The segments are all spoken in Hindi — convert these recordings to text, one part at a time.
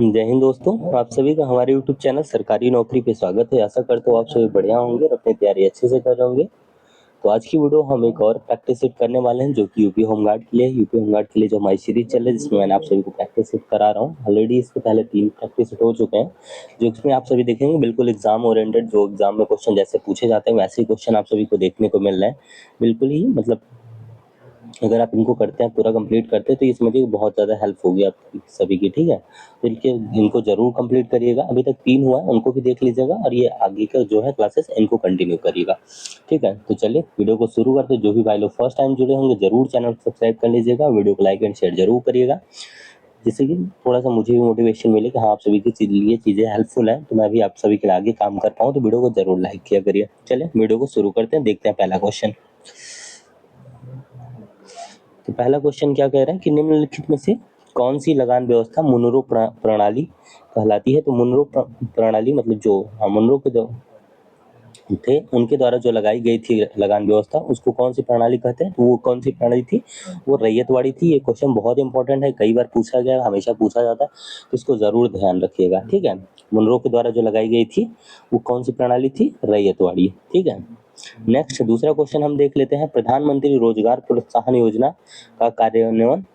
जय हिंद दोस्तों, आप सभी का हमारे YouTube चैनल सरकारी नौकरी पे स्वागत है। आशा करता हूँ आप सभी बढ़िया होंगे और अपनी तैयारी अच्छे से कर रहे होंगे। तो आज की वीडियो हम एक और प्रैक्टिस सेट करने वाले हैं जो कि यूपी होमगार्ड के लिए जो हमारी सीरीज चल रही है जिसमें मैंने आप सभी को प्रैक्टिस सेट करा रहा हूँ। ऑलरेडी इसके पहले 3 प्रैक्टिस सेट हो चुके हैं जो इसमें आप सभी देखेंगे बिल्कुल एग्जाम ओरिएंटेड, जो एग्जाम में क्वेश्चन जैसे पूछे जाते हैं वैसे ही क्वेश्चन आप सभी को देखने को मिल रहे हैं। बिल्कुल ही मतलब अगर आप इनको करते हैं, पूरा कंप्लीट करते हैं तो ये समझिए बहुत ज़्यादा हेल्प होगी आप सभी की, ठीक है। तो इनको ज़रूर कंप्लीट करिएगा। अभी तक 3 हुआ है उनको भी देख लीजिएगा और ये आगे का जो है क्लासेस इनको कंटिन्यू करिएगा, ठीक है। तो चलिए वीडियो को शुरू करते हैं। जो भी भाई लोग फर्स्ट टाइम जुड़े होंगे जरूर चैनल को सब्सक्राइब कर लीजिएगा, वीडियो को लाइक एंड शेयर जरूर करिएगा, जिससे कि थोड़ा सा मुझे भी मोटिवेशन मिले कि हाँ आप सभी के लिए चीज़ें हेल्पफुल हैं, तो मैं भी आप सभी के लिए आगे काम कर पाऊँ। तो वीडियो को जरूर लाइक किया करिए। चलिए वीडियो को शुरू करते हैं, देखते हैं पहला क्वेश्चन। तो पहला क्वेश्चन क्या कह रहा है कि निम्नलिखित में से कौन सी लगान व्यवस्था मुनरो प्रणाली कहलाती है। तो मुनरो प्रणाली मतलब जो मुनरो के जो थे उनके द्वारा जो लगाई गई थी लगान व्यवस्था, उसको कौन सी प्रणाली कहते हैं। तो वो कौन सी प्रणाली थी, वो रैयतवाड़ी थी। ये क्वेश्चन बहुत इंपॉर्टेंट है, कई बार पूछा गया, हमेशा पूछा जाता है, तो इसको जरूर ध्यान रखिएगा, ठीक है। मुनरो के द्वारा जो लगाई गई थी वो कौन सी प्रणाली थी, रैयतवाड़ी, ठीक है। नेक्स्ट दूसरा क्वेश्चन हम देख लेते हैं। प्रधानमंत्री रोजगार प्रोत्साहन योजना का कार्यान्वयन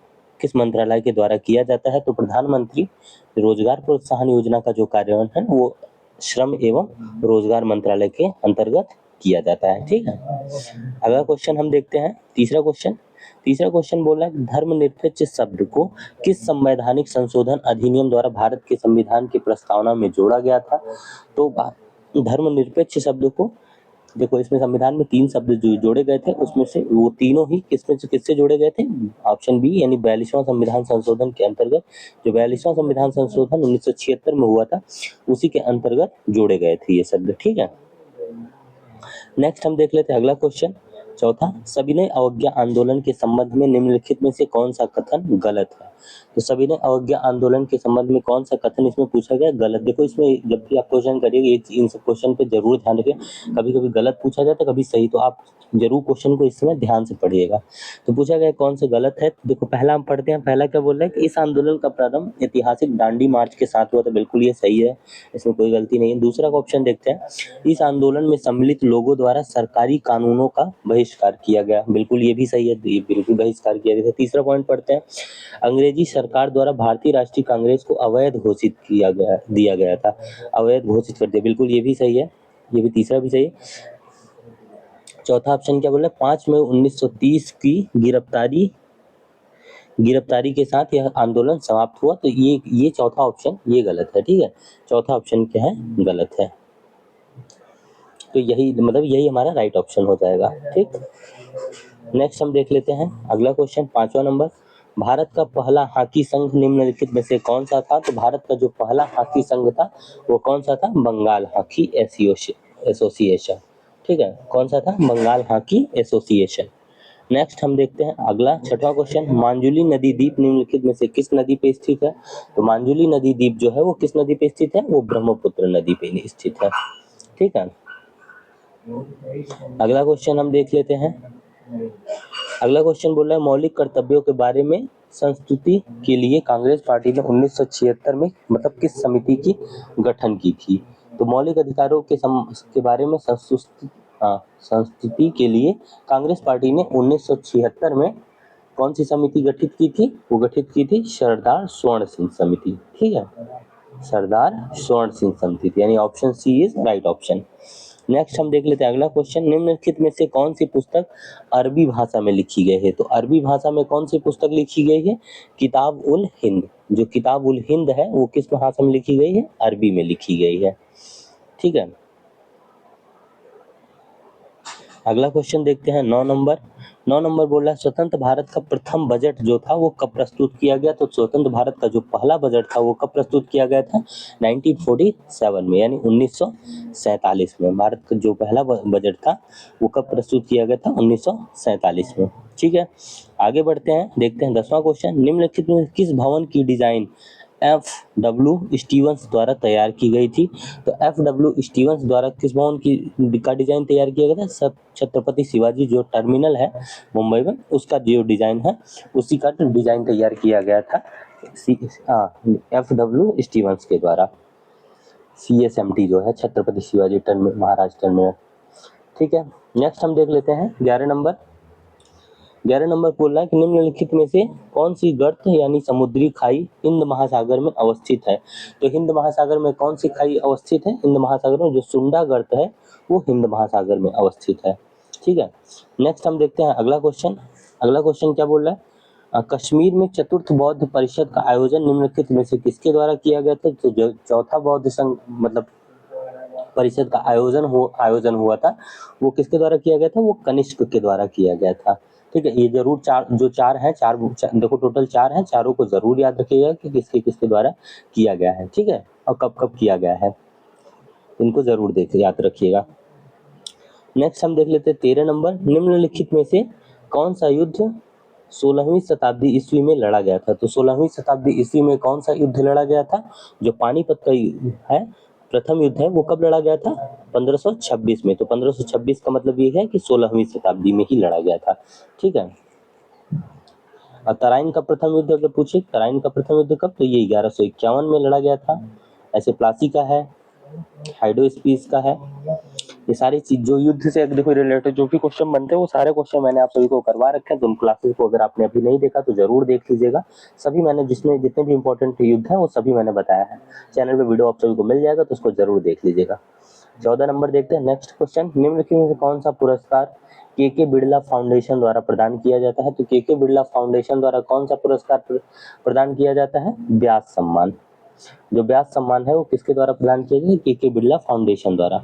किस मंत्रालय के द्वारा किया जाता है। तो प्रधानमंत्री रोजगार प्रोत्साहन योजना का जो कार्यान्वयन है वो श्रम एवं रोजगार मंत्रालय के अंतर्गत किया जाता है, ठीक है। अगला क्वेश्चन हम देखते हैं, तीसरा क्वेश्चन बोला धर्मनिरपेक्ष शब्द को किस संवैधानिक संशोधन अधिनियम द्वारा भारत के संविधान की प्रस्तावना में जोड़ा गया था। तो धर्मनिरपेक्ष शब्द को देखो, इसमें संविधान में 3 शब्द जो जोड़े गए थे, उसमें से वो तीनों ही किससे जोड़े गए थे, ऑप्शन बी यानी 42वां संविधान संशोधन के अंतर्गत। जो 42वां संविधान संशोधन 1976 में हुआ था उसी के अंतर्गत जोड़े गए थे ये शब्द, ठीक है। नेक्स्ट हम देख लेते हैं अगला क्वेश्चन, चौथा, सविनय अवज्ञा आंदोलन के संबंध में निम्नलिखित में से कौन सा कथन गलत है। तो सविनय अवज्ञा आंदोलन के संबंध में कौन सा कथन इसमें पूछा गया गलत। देखो इसमें जब भी आप क्वेश्चन करिएगा इन सब क्वेश्चन पे जरूर ध्यान रखिए, कभी कभी गलत पूछा जाता है कभी सही, तो आप जरूर क्वेश्चन को इस समय ध्यान से पढ़िएगा। तो पूछा गया कौन सा गलत है। देखो पहला हम पढ़ते हैं, पहला क्या बोल रहा है कि इस आंदोलन का प्रारंभ ऐतिहासिक दांडी मार्च के साथ हुआ। तो बिल्कुल ये सही है, इसमें कोई गलती नहीं है। दूसरा ऑप्शन देखते हैं, इस आंदोलन में सम्मिलित लोगों द्वारा सरकारी कानूनों का बहिष्कार किया गया। बिल्कुल ये भी सही है, ये बिल्कुल बहिष्कार किया गया। तीसरा पॉइंट पढ़ते हैं, अंग्रेजी सरकार द्वारा भारतीय राष्ट्रीय कांग्रेस को अवैध घोषित दिया गया था, अवैध घोषित कर दिया। बिल्कुल ये भी सही है, ये भी तीसरा भी सही है। चौथा ऑप्शन क्या बोल रहा है, 5 मई 1930 की गिरफ्तारी के साथ यह आंदोलन समाप्त हुआ। तो ये चौथा ऑप्शन ये गलत है, ठीक है। चौथा ऑप्शन क्या है, गलत है। तो यही हमारा राइट ऑप्शन हो जाएगा, ठीक। नेक्स्ट हम देख लेते हैं अगला क्वेश्चन, 5वां नंबर, भारत का पहला हॉकी संघ निम्नलिखित में से कौन सा था। तो भारत का जो पहला हॉकी संघ था वो कौन सा था, बंगाल हॉकी एसोसिएशन, ठीक है। कौन सा था, बंगाल हॉकी एसोसिएशन। नेक्स्ट हम देखते हैं अगला 6वां क्वेश्चन, मांजुली नदी द्वीप निम्नलिखित में से किस नदी पे स्थित है। तो मांजुली नदी द्वीप जो है वो किस नदी पे स्थित है, वो ब्रह्मपुत्र नदी पे स्थित है, ठीक है। अगला क्वेश्चन हम देख लेते हैं, अगला क्वेश्चन बोल रहा है मौलिक कर्तव्यों के बारे में संस्तुति के लिए कांग्रेस पार्टी ने 1976 में मतलब किस समिति की गठन की थी। तो मौलिक अधिकारों के बारे में संस्तुति के लिए कांग्रेस पार्टी ने 1976 में कौन सी समिति गठित की थी, वो गठित की थी सरदार स्वर्ण सिंह समिति, ठीक है। सरदार स्वर्ण सिंह समिति, यानी option C is right option. Next हम देख लेते हैं अगला क्वेश्चन, निम्नलिखित में से कौन सी पुस्तक अरबी भाषा में लिखी गई है। तो अरबी भाषा में कौन सी पुस्तक लिखी गई है, किताब उल हिंद। जो किताब उल हिंद है वो किस भाषा में लिखी गई है, अरबी में लिखी गई है, ठीक है। अगला क्वेश्चन देखते हैं 9 नंबर बोल रहा है स्वतंत्र भारत का प्रथम बजट जो था वो कब प्रस्तुत किया गया। तो स्वतंत्र भारत का जो पहला बजट था वो कब प्रस्तुत किया गया था, 1947 में, यानी 1947 में। भारत का जो पहला बजट था वो कब प्रस्तुत किया गया था, 1947 में, ठीक है। आगे बढ़ते हैं, देखते हैं 10वां क्वेश्चन, निम्नलिखित में किस भवन की डिजाइन F.W. स्टीवंस द्वारा तैयार की गई थी। तो F.W. स्टीवंस द्वारा किस भवन का डिजाइन तैयार किया गया था, छत्रपति शिवाजी जो टर्मिनल है मुंबई में उसका जो डिजाइन है उसी का डिजाइन तैयार किया गया था FW स्टीवंस के द्वारा। CSMT जो है छत्रपति शिवाजी टर्मिनल महाराज टर्मिनल। ठीक है, नेक्स्ट हम देख लेते हैं 11 नंबर। 11 नंबर बोल रहा है कि निम्नलिखित में से कौन सी गर्त यानी समुद्री खाई हिंद महासागर में अवस्थित है। तो हिंद महासागर में कौन सी खाई अवस्थित है? हिंद महासागर में जो सुंडा गर्त है वो हिंद महासागर में अवस्थित है। ठीक है, नेक्स्ट हम देखते हैं अगला क्वेश्चन। अगला क्वेश्चन क्या बोल रहा है? कश्मीर में चतुर्थ बौद्ध परिषद का आयोजन निम्नलिखित में से किसके द्वारा किया गया था? तो जो चौथा बौद्ध संघ मतलब परिषद का आयोजन हुआ था वो किसके द्वारा किया गया था? वो कनिष्क के द्वारा किया गया था। ठीक है, ये जरूर चार हैं, देखो टोटल 4 हैं, चारों को जरूर याद रखिएगा कि किसके किसके द्वारा किया गया है। ठीक है, और कब कब किया गया है, इनको जरूर याद रखिएगा। नेक्स्ट हम देख लेते हैं 13 नंबर। निम्नलिखित में से कौन सा युद्ध 16वीं शताब्दी ईस्वी में लड़ा गया था? तो 16वीं शताब्दी ईस्वी में कौन सा युद्ध लड़ा गया था? जो पानीपत का युद्ध है, प्रथम युद्ध है, वो कब लड़ा गया था? 1526 में। तो 1526 का मतलब ये है कि 16वीं शताब्दी में ही लड़ा गया था। ठीक है, और तराइन का प्रथम युद्ध अगर पूछे, तराइन का प्रथम युद्ध कब? तो ये 1151 में लड़ा गया था। ऐसे प्लासी का है, हाइडोस्पीस का है। ये सारी चीज जो युद्ध से देखो रिलेटेड जो भी क्वेश्चन बनते हैं वो सारे क्वेश्चन मैंने आप सभी को करवा रखे हैं। तो उन क्लासेस को अगर आपने अभी नहीं देखा तो जरूर देख लीजिएगा। सभी मैंने जिसमें जितने भी इंपॉर्टेंट युद्ध हैं वो सभी मैंने बताया है। चैनल पे वीडियो आप सभी को मिल जाएगा तो उसको जरूर देख लीजिएगा। 14 नंबर देखते हैं नेक्स्ट क्वेश्चन। निम्नलिखित में से कौन सा पुरस्कार के बिड़ला फाउंडेशन द्वारा प्रदान किया जाता है? तो के बिड़ला फाउंडेशन द्वारा कौन सा पुरस्कार प्रदान किया जाता है? व्यास सम्मान। जो व्यास सम्मान है वो किसके द्वारा प्रदान किया जाता है? के बिड़ला फाउंडेशन द्वारा।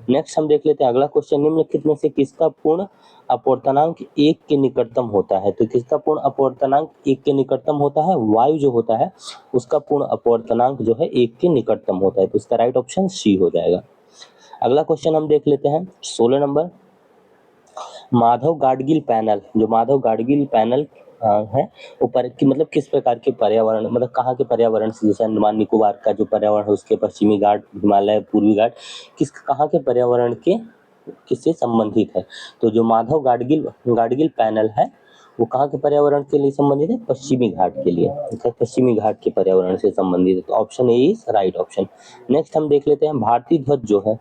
नेक्स्ट हम देख लेते हैं अगला क्वेश्चन। निम्नलिखित में से किसका पूर्ण अपवर्तनांक 1 के निकटतम होता है? तो किसका पूर्ण अपवर्तनांक 1 के निकटतम होता है? वायु जो होता है उसका पूर्ण अपवर्तनांक जो है 1 के निकटतम होता है। तो इसका राइट ऑप्शन सी हो जाएगा। अगला क्वेश्चन हम देख लेते हैं 16 नंबर। माधव गाडगिल पैनल, जो माधव गाडगिल पैनल है वो मतलब किस प्रकार के पर्यावरण, मतलब कहाँ के पर्यावरण से, जैसे अंडमान निकोबार का जो पर्यावरण है उसके पश्चिमी घाट, हिमालय, पूर्वी घाट, कहाँ के पर्यावरण के किससे संबंधित है? तो जो माधव गाडगिल पैनल है वो कहाँ के पर्यावरण के लिए संबंधित है? पश्चिमी घाट के लिए, पश्चिमी घाट के पर्यावरण से संबंधित है। तो option A is right option. Next हम देख लेते हैं भारतीय ध्वज जो है,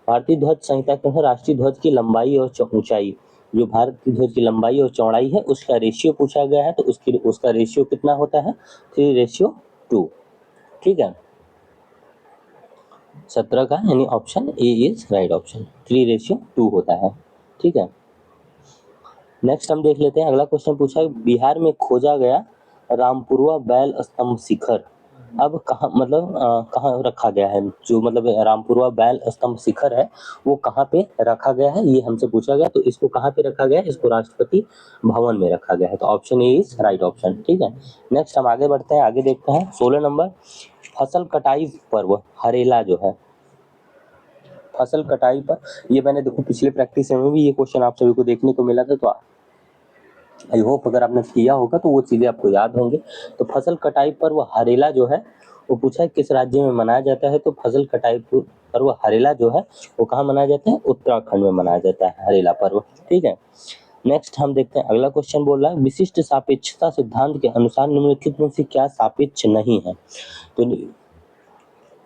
भारतीय ध्वज संहिता के अनुसार राष्ट्रीय ध्वज की लंबाई और ऊंचाई, जो भारतीय ध्वज की लंबाई और चौड़ाई है उसका रेशियो पूछा गया है। तो उसका रेशियो कितना होता है? 3:2। ठीक है, 17 का, यानी option A is right option, 3:2 होता है। ठीक है, नेक्स्ट हम देख लेते हैं अगला क्वेश्चन पूछा है बिहार में खोजा गया रामपुरवा बैल स्तंभ शिखर अब कहाँ, मतलब कहाँ रखा गया है? जो मतलब रामपुरवा बैल स्तंभ शिखर है वो कहाँ पे रखा गया है, ये हमसे पूछा गया। तो इसको कहाँ पे रखा गया है? इसको राष्ट्रपति भवन में रखा गया है। तो option A is right option. ठीक है, नेक्स्ट हम आगे बढ़ते हैं, आगे देखते हैं 16 नंबर। फसल कटाई पर्व हरेला जो है, फसल कटाई पर, ये मैंने देखो पिछले प्रैक्टिस में भी ये क्वेश्चन आप सभी को देखने को मिला था। तो आई होप अगर आपने किया होगा तो वो चीजें आपको याद होंगे। तो फसल कटाई पर्व हरेला जो है वो पूछा है किस राज्य में मनाया जाता है? तो फसल कटाई पर्व हरेला जो है वो कहाँ मनाया जाता है? उत्तराखंड में मनाया जाता है हरेला पर्व। ठीक है, नेक्स्ट हम देखते हैं अगला क्वेश्चन बोल रहा है विशिष्ट सापेक्षता सिद्धांत के अनुसार निम्नलिखित में से क्या सापेक्ष नहीं है? तो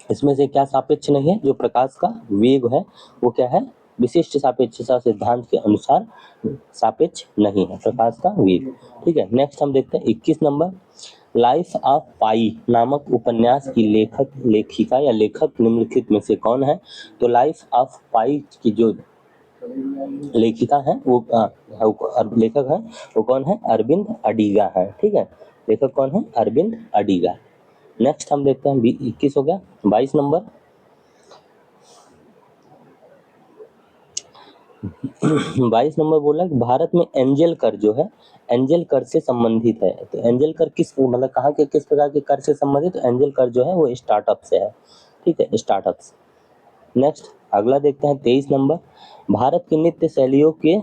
इसमें से क्या सापेक्ष नहीं है? जो प्रकाश का वेग है वो क्या है? विशिष्ट सापेक्षता सिद्धांत के अनुसार सापेक्ष नहीं है प्रकाश का वेग। ठीक है, नेक्स्ट हम देखते हैं 21 नंबर। लाइफ ऑफ पाई नामक उपन्यास की लेखिका या लेखक निम्नलिखित में से कौन है? तो लाइफ ऑफ पाई की जो लेखिका है वो लेखक है वो कौन है? अरविंद अडिगा है। ठीक है, लेखक कौन है? अरविंद अडिगा। नेक्स्ट हम देखते हैं 21 हो गया। 22 नंबर। 22 नंबर बोला कि भारत में एंजल कर जो है एंजल कर से संबंधित है। तो एंजल कर किस मतलब कहाँ के किस प्रकार के कर से संबंधित? तो एंजल कर जो है वो स्टार्टअप से है। ठीक है, स्टार्टअप्स। नेक्स्ट अगला देखते हैं 23 नंबर। भारत की नृत्य शैलियों के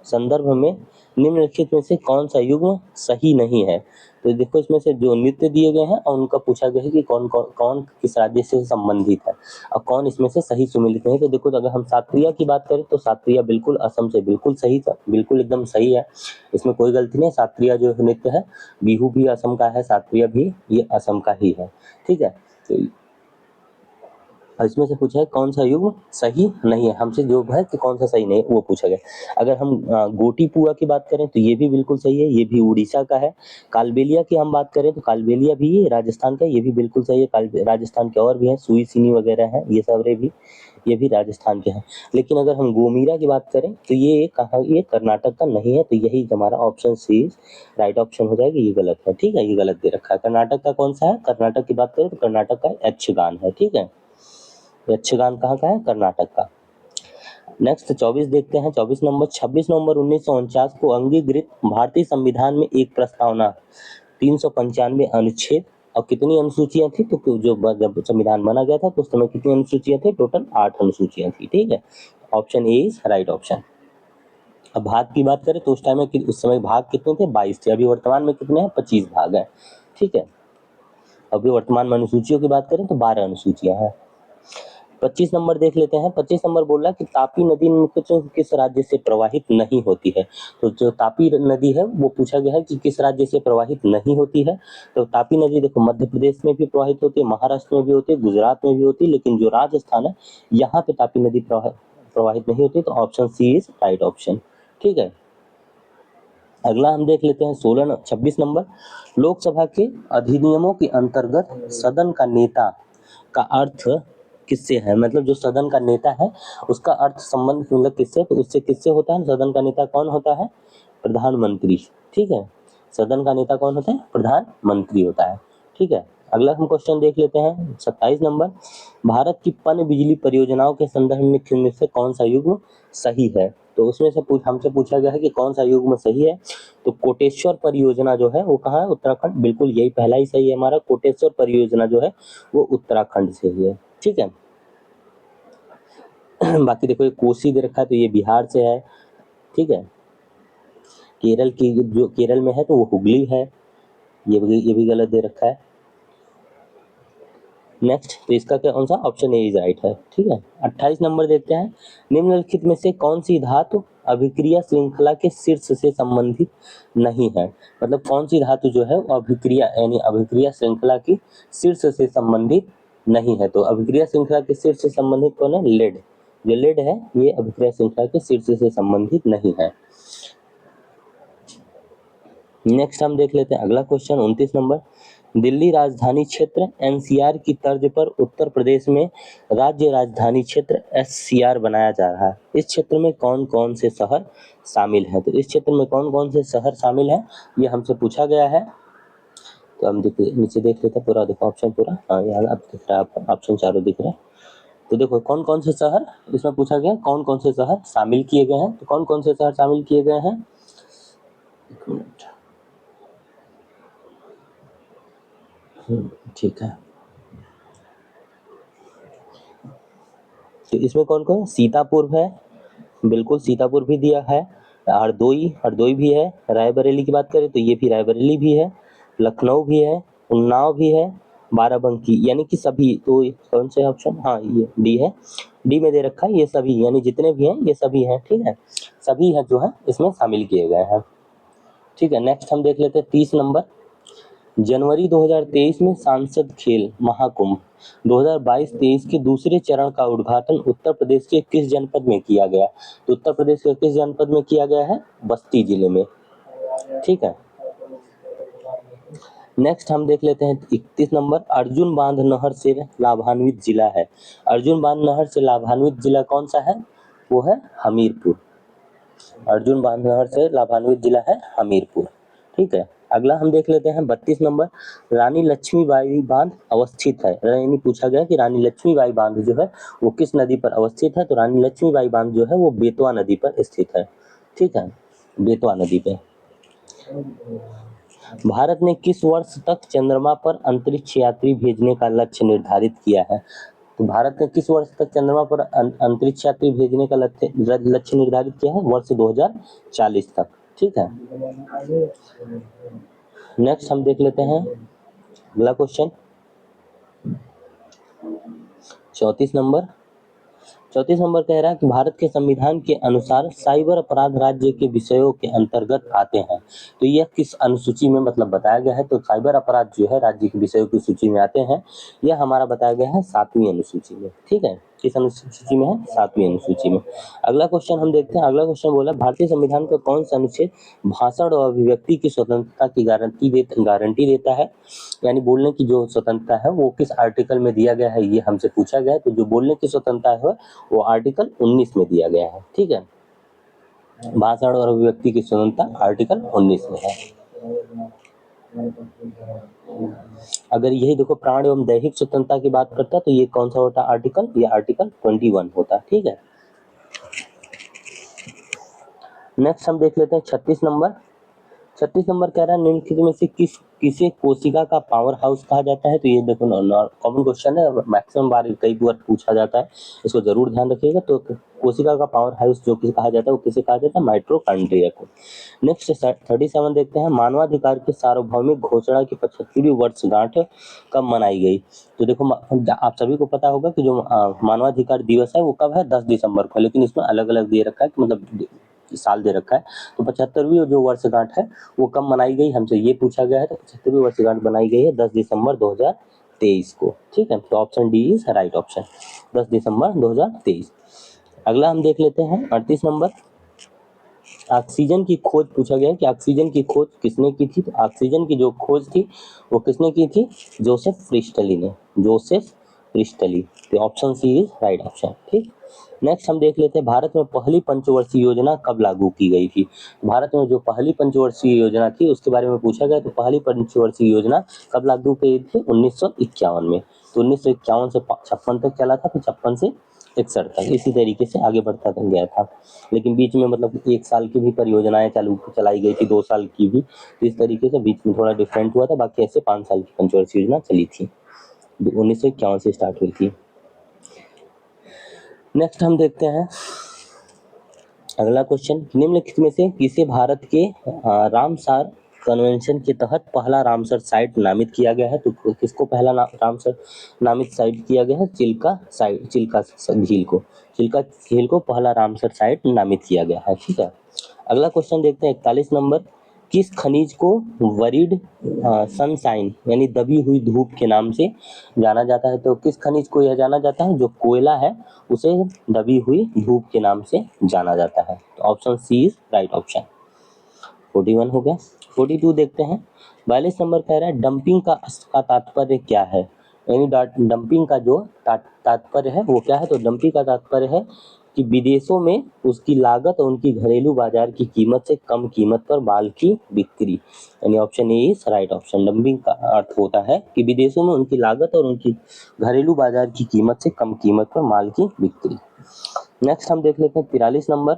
संदर्भ में निम्नलिखित में से कौन सा युग्म सही नहीं है? तो देखो इसमें से जो नृत्य दिए गए हैं और उनका पूछा गया है कि कौन किस राज्य से संबंधित है और कौन इसमें से सही सुमेलित नहीं है। तो देखो अगर हम सात्रिया की बात करें तो सात्रिया बिल्कुल असम से बिल्कुल सही था, बिल्कुल एकदम सही है, इसमें कोई गलती नहीं। सात्रिया जो नृत्य है, बिहू भी असम का है, सात्रिया भी ये असम का ही है, ठीक है। तो इसमें से पूछा है कौन सा युग्म सही नहीं है, हमसे जो है कि कौन सा सही नहीं वो पूछा गया। अगर हम गोटीपुआ की बात करें तो ये भी बिल्कुल सही है, ये भी उड़ीसा का है। कालबेलिया की हम बात करें तो कालबेलिया भी राजस्थान का है, ये भी बिल्कुल सही है। राजस्थान के और भी हैं, सुई सिनी वगैरह हैं, ये सब भी ये भी राजस्थान के हैं। लेकिन अगर हम गोमीरा की बात करें तो ये कहाँ, ये कर्नाटक का नहीं है, तो यही हमारा ऑप्शन सी राइट ऑप्शन हो जाएगा, ये गलत है, ठीक है, ये गलत दे रखा है। कर्नाटक का कौन सा है? कर्नाटक की बात करें तो कर्नाटक का यक्षगान है, ठीक है। यक्षगान कहाँ का है? कर्नाटक का। नेक्स्ट 24 देखते हैं। 24 नंबर 26 नवंबर 1949 को अंगीकृत भारतीय संविधान में एक प्रस्तावना 395 अनुच्छेद और कितनी अनुसूचियां थी? तो जो जब संविधान बना गया था तो उस समय कितनी अनुसूचियां थी? टोटल 8 अनुसूचियां थी, ठीक है। Option A is right option. अब भाग की बात करें तो उस टाइम में उस समय भाग कितने थे? 22 थे। अभी वर्तमान में कितने हैं? 25 भाग हैं, ठीक है। अभी वर्तमान में अनुसूचियों की बात करें तो 12 अनुसूचियां हैं। 25 नंबर देख लेते हैं। 25 नंबर बोल रहा है कि तापी नदी किस राज्य से प्रवाहित नहीं होती है? तो जो तापी नदी है वो पूछा गया है कि किस राज्य से प्रवाहित नहीं होती है। तो तापी नदी देखो मध्य प्रदेश में भी प्रवाहित होती है, महाराष्ट्र में भी होती है, गुजरात में भी होती है, लेकिन जो राजस्थान है यहाँ पे तापी नदी प्रवाहित नहीं होती। तो option C is right option, ठीक है। अगला हम देख लेते हैं 26 नंबर। लोकसभा के अधिनियमों के अंतर्गत सदन का नेता का अर्थ किससे है? मतलब जो सदन का नेता है उसका अर्थ संबंध मतलब किससे? तो उससे किससे होता है? सदन का नेता कौन होता है? प्रधानमंत्री, ठीक है। सदन का नेता कौन होता है? प्रधानमंत्री होता है, ठीक है। अगला हम क्वेश्चन देख लेते हैं 27 नंबर। भारत की पन बिजली परियोजनाओं के संदर्भ में से कौन सा युग्म सही है? तो उसमें से हमसे पूछा गया है कि कौन सा युग्म सही है। तो कोटेश्वर परियोजना जो है वो कहाँ है? उत्तराखंड, बिल्कुल यही पहला ही सही है हमारा। कोटेश्वर परियोजना जो है वो उत्तराखंड से ही है, ठीक है। बाकी देखो ये कोसी दे रखा है तो ये बिहार से है, ठीक है। केरल की जो केरल में है तो वो हुगली है, ये भी गलत दे रखा है। नेक्स्ट तो इसका क्या कौन सा? ऑप्शन ए इज राइट है, ठीक है। 28 नंबर देखते हैं। निम्नलिखित में से कौन सी धातु अभिक्रिया श्रृंखला के शीर्ष से संबंधित नहीं है? मतलब कौन सी धातु जो है वो अभिक्रिया यानी अभिक्रिया श्रृंखला की शीर्ष से संबंधित नहीं है। तो अभिक्रिया श्रृंखला के शीर्ष से संबंधित कौन है? लेड। जो लेड है ये अभिक्रिया श्रृंखला के शीर्ष से संबंधित नहीं है। नेक्स्ट हम देख लेते हैं अगला क्वेश्चन 29 नंबर। दिल्ली राजधानी क्षेत्र एनसीआर की तर्ज पर उत्तर प्रदेश में राज्य राजधानी क्षेत्र एससीआर बनाया जा रहा है। इस क्षेत्र में कौन कौन से शहर शामिल हैं? तो इस क्षेत्र में कौन कौन से शहर शामिल हैं ये हमसे पूछा गया है। तो हम नीचे देख लेते हैं पूरा, देखो ऑप्शन पूरा, हाँ यहाँ अब दिख रहा है, ऑप्शन चारों दिख रहे हैं। तो देखो कौन कौन से शहर इसमें पूछा गया, कौन कौन से शहर शामिल किए गए हैं। तो कौन कौन से शहर शामिल किए गए हैं? एक मिनट, ठीक है। तो इसमें कौन कौन? सीतापुर है, बिल्कुल सीतापुर भी दिया है। हरदोई भी है। रायबरेली की बात करें तो ये भी रायबरेली भी है। लखनऊ भी है, उन्नाव भी है, बाराबंकी, यानी कि सभी। तो कौन से ऑप्शन? हाँ ये डी है, डी में दे रखा है, ये सभी यानी जितने भी हैं ये सभी हैं, ठीक है। सभी है जो है इसमें शामिल किए गए हैं, ठीक है। नेक्स्ट हम देख लेते हैं 30 नंबर। जनवरी 2023 में सांसद खेल महाकुंभ 2022-23 के दूसरे चरण का उद्घाटन उत्तर प्रदेश के किस जनपद में किया गया? तो उत्तर प्रदेश के किस जनपद में किया गया है? बस्ती जिले में, ठीक है। नेक्स्ट हम देख लेते हैं 31 नंबर। अर्जुन बांध नहर से लाभान्वित जिला है। अर्जुन बांध नहर से लाभान्वित जिला कौन सा है? वो है हमीरपुर। अर्जुन बांध नहर से लाभान्वित जिला है हमीरपुर, ठीक है। अगला हम देख लेते हैं 32 नंबर। रानी लक्ष्मीबाई बांध अवस्थित है, यानी पूछा गया कि रानी लक्ष्मीबाई बांध जो है वो किस नदी पर अवस्थित है? तो रानी लक्ष्मीबाई बांध जो है वो बेतवा नदी पर स्थित है, ठीक है, बेतवा नदी पे। भारत ने किस वर्ष तक चंद्रमा पर अंतरिक्ष यात्री भेजने का लक्ष्य निर्धारित किया है? तो भारत ने किस वर्ष तक चंद्रमा पर अंतरिक्ष यात्री भेजने का लक्ष्य निर्धारित किया है? वर्ष 2040 तक, ठीक है। नेक्स्ट हम देख लेते हैं अगला क्वेश्चन 34 नंबर। 34 नंबर कह रहा है कि भारत के संविधान के अनुसार साइबर अपराध राज्य के विषयों के अंतर्गत आते हैं, तो यह किस अनुसूची में मतलब बताया गया है? तो साइबर अपराध जो है राज्य के विषयों की सूची में आते हैं, यह हमारा बताया गया है 7वीं अनुसूची में। ठीक है, किस अनुसूची में है? 7वीं अनुसूची में। अगला क्वेश्चन हम देखते हैं। अगला क्वेश्चन बोला भारतीय संविधान का कौन सा अनुच्छेद भाषण और अभिव्यक्ति की स्वतंत्रता की गारंटी देता है? यानी बोलने की जो स्वतंत्रता है वो किस आर्टिकल में दिया गया है, ये हमसे पूछा गया है। तो जो बोलने की स्वतंत्रता है वो आर्टिकल 19 में दिया गया है। ठीक है, भाषण और अभिव्यक्ति की स्वतंत्रता आर्टिकल 19 में है। अगर यही देखो प्राण एवं दैहिक स्वतंत्रता की बात करता तो ये कौन सा होता आर्टिकल? ये आर्टिकल 21 होता। ठीक है, नेक्स्ट हम देख लेते हैं 36 नंबर। 36 नंबर कह रहा है निम्नलिखित में से किसे कोशिका का पावर हाउस कहा जाता है? तो ये देखो कॉमन क्वेश्चन है, मैक्सिमम बार कई बार पूछा जाता है, इसको जरूर ध्यान रखिएगा। तो कोशिका का पावर हाउस जो किसे कहा जाता है वो किसे कहा जाता है? माइटोकॉन्ड्रिया को। नेक्स्ट 37 देखते हैं। मानवाधिकार के सार्वभौमिक घोषणा की 75वीं वर्षगांठ कब मनाई गई? तो देखो आप सभी को पता होगा कि जो मानवाधिकार दिवस है वो कब है? 10 दिसंबर को, लेकिन इसमें अलग अलग दे रखा है कि मतलब साल दे रखा है। तो 75वीं जो वर्षगांठ है वो कब मनाई गई, हमसे ये पूछा गया है। तो 75वीं वर्षगांठ बनाई गई है 10 दिसंबर 2023 को। ठीक है, तो option D is right option, 10 दिसंबर 2023। अगला हम देख लेते हैं 38 नंबर। ऑक्सीजन की खोज पूछा गया है कि ऑक्सीजन की खोज किसने की थी? तो ऑक्सीजन की जो खोज थी वो किसने की थी? जोसेफ प्रिस्टली ने, जोसेफ प्रिस्टली। तो option C is right option. ठीक, नेक्स्ट हम देख लेते हैं भारत में पहली पंचवर्षीय योजना कब लागू की गई थी? भारत में जो पहली पंचवर्षीय योजना थी उसके बारे में पूछा गया। तो पहली पंचवर्षीय योजना कब लागू की गई थी? 1951 में। तो 1951 से 56 तक चला था, फिर 56 से 61 तक, इसी तरीके से आगे बढ़ता गया था। लेकिन बीच में मतलब 1 साल की भी परियोजनाएं चलाई गई थी, 2 साल की भी, तो इस तरीके से बीच में थोड़ा डिफरेंट हुआ था। बाकी ऐसे 5 साल की पंचवर्षीय योजना चली थी, 1951 से स्टार्ट हुई थी। नेक्स्ट हम देखते हैं अगला क्वेश्चन। निम्नलिखित में से किसे भारत के रामसार कन्वेंशन के तहत पहला रामसर साइट नामित किया गया है? तो किसको पहला रामसर नामित साइट किया गया है? चिल्का झील को पहला रामसर साइट नामित किया गया है। ठीक है, अगला क्वेश्चन देखते हैं 41 नंबर। किस खनिज को वरीड सनशाइन यानी दबी हुई धूप के नाम से जाना जाता है? तो किस खनिज को यह जाना जाता है? जो कोयला है उसे दबी हुई धूप के नाम से जाना जाता है। तो option C is right option. 41 हो गया। 42 देखते हैं। 42 नंबर कह रहा है डंपिंग का तात्पर्य क्या है? यानी डंपिंग का जो तात्पर्य है वो क्या है? तो डंपिंग का तात्पर्य है कि विदेशों में उसकी लागत और उनकी घरेलू बाजार की कीमत से कम कीमत पर माल की बिक्री। यानी option A is right option. Dumping का अर्थ होता है कि विदेशों में उनकी लागत और उनकी घरेलू बाजार की कीमत से कम कीमत पर माल की बिक्री। नेक्स्ट हम देख लेते हैं 43 नंबर।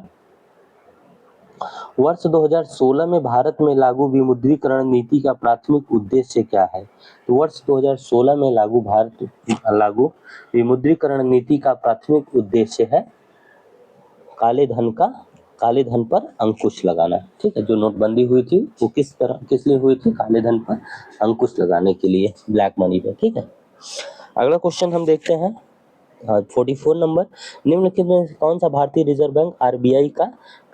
वर्ष 2016 में भारत में लागू विमुद्रीकरण नीति का प्राथमिक उद्देश्य क्या है? तो वर्ष 2016 में लागू विमुद्रीकरण नीति का प्राथमिक उद्देश्य है काले धन पर अंकुश लगाना। ठीक है, जो नोटबंदी हुई थी वो किस लिए हुई थी? काले धन पर अंकुश लगाने के लिए, ब्लैक मनी पे। ठीक है, अगला क्वेश्चन हम देखते हैं 44 नंबर। निम्नलिखित में कौन सा भारतीय रिजर्व बैंक आरबीआई का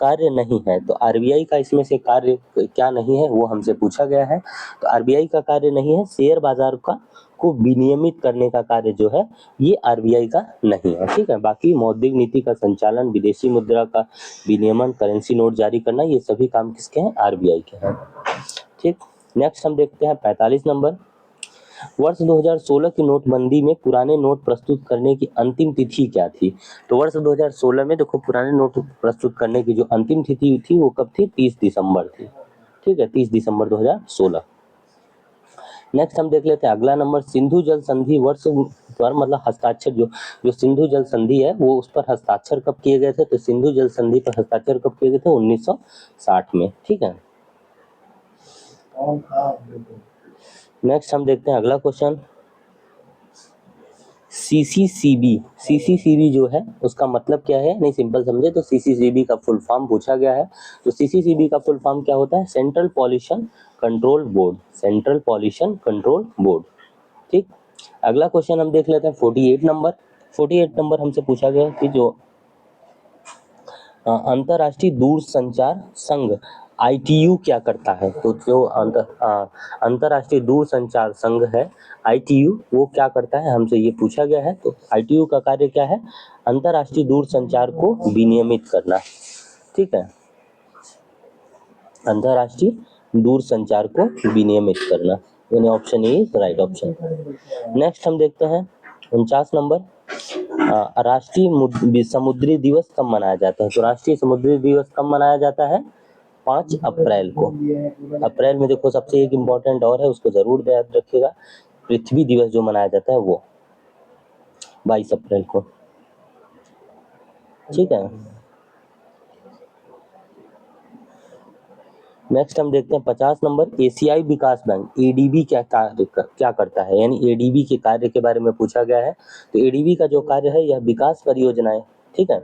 कार्य नहीं है? तो आरबीआई का इसमें से कार्य क्या नहीं है वो हमसे पूछा गया है। तो आरबीआई का कार्य नहीं है शेयर बाजार को विनियमित करने का कार्य जो है ये आरबीआई का नहीं है। ठीक है, बाकी मौद्रिक नीति का संचालन, विदेशी मुद्रा का विनियमन, करेंसी नोट जारी करना, ये सभी काम किसके हैं? आरबीआई के हैं। ठीक, नेक्स्ट हम देखते हैं 45 नंबर। वर्ष 2016 की नोटबंदी में पुराने नोट प्रस्तुत करने की अंतिम तिथि क्या थी? तो वर्ष 2016 में देखो पुराने नोट प्रस्तुत करने की जो अंतिम तिथि थी वो कब थी? 30 दिसंबर थी। ठीक है, 30 दिसंबर 2016। नेक्स्ट हम देख लेते हैं अगला नंबर। सिंधु जल संधि वर्ष पर मतलब हस्ताक्षर जो सिंधु जल संधि है वो उस पर हस्ताक्षर कब किए गए थे? तो सिंधु जल संधि पर हस्ताक्षर कब किए गए थे? 1960 में। ठीक है, नेक्स्ट हम देखते हैं अगला क्वेश्चन। सीसीसीबी जो है उसका मतलब क्या है, नहीं सिंपल समझे तो सीसीसीबी का फुल फॉर्म पूछा गया है। तो सीसीसीबी का फुल फॉर्म क्या होता है, central pollution control board, central pollution control board. ठीक, अगला क्वेश्चन हम देख लेते हैं 48 नंबर हमसे पूछा गया कि जो अंतर्राष्ट्रीय दूरसंचार संघ ITU क्या करता है। तो जो अंतर्राष्ट्रीय दूरसंचार संघ है ITU वो क्या करता है, हमसे ये पूछा गया है। तो ITU का कार्य क्या है, अंतर्राष्ट्रीय दूरसंचार को विनियमित करना। ठीक है, अंतर्राष्ट्रीय दूरसंचार को विनियमित करना, यानी option A is right option. Next हम देखते हैं 49 नंबर, राष्ट्रीय समुद्री दिवस कब मनाया जाता है। तो राष्ट्रीय समुद्री दिवस कब मनाया जाता है, 5 अप्रैल को। अप्रैल में देखो सबसे एक इम्पोर्टेंट और है, उसको जरूर याद रखिएगा, पृथ्वी दिवस जो मनाया जाता है वो 22 अप्रैल को। ठीक है, नेक्स्ट हम देखते हैं 50 नंबर, एशियाई विकास बैंक ADB क्या करता है, यानी ADB के कार्य के बारे में पूछा गया है। तो ADB का जो कार्य है यह विकास परियोजनाएं, ठीक है,